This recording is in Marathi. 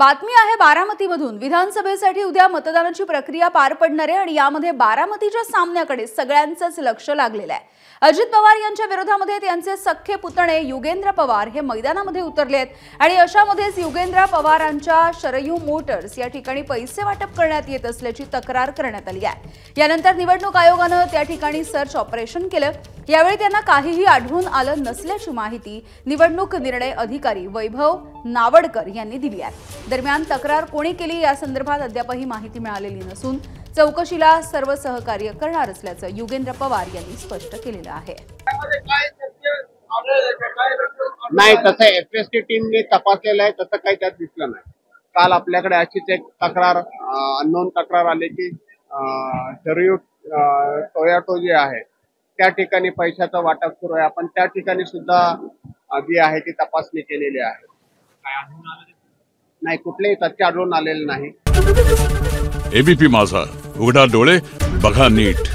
बातमी आहे बारामतीमधून। विधानसभेसाठी उद्या मतदानाची प्रक्रिया पार पडणार आहे आणि यामध्ये बारामतीच्या सामन्याकडे सगळ्यांचंच लक्ष लागलेलं आहे। अजित पवार यांच्या विरोधामध्ये त्यांचे सख्खे पुतणे युगेंद्र पवार हे मैदानामध्ये उतरले आहेत आणि अशामध्येच युगेंद्र पवारांच्या शरयू मोटर्स या ठिकाणी पैसे वाटप करण्यात येत असल्याची तक्रार करण्यात आली आहे। यानंतर निवडणूक आयोगाने त्या ठिकाणी सर्च ऑपरेशन केलं। यावेळी त्यांना काहीही आढळून आलं नसल्याची माहिती निवडणूक निर्णय अधिकारी वैभव नावडकर यांनी दिली आहे। दरम्यान तक्रार कोणी केली या संदर्भात अद्यापही माहिती मिळालेली नसून चौकशीला सर्व सहकार्य करणार असल्याचं युगेंद्र पवार यांनी स्पष्ट केलेलं आहे। नाही, तसं एफएसटी टीमने तपासलेलं आहे, तसं काही त्यात दिसलं नाही। काल आपल्याकडे अशीच एक तक्रार अननोन तक्रार आली की शरयू टोयोटो जे आहे त्या ठिकाणी पैशाचं वाटप सुरू आहे। आपण त्या ठिकाणी सुद्धा जी आहे ती तपासणी केलेली आहे। नाही, कुठलेही तथ्य आढळून आलेले नाही। एबीपी माझा, उघडा डोळे बघा नीट।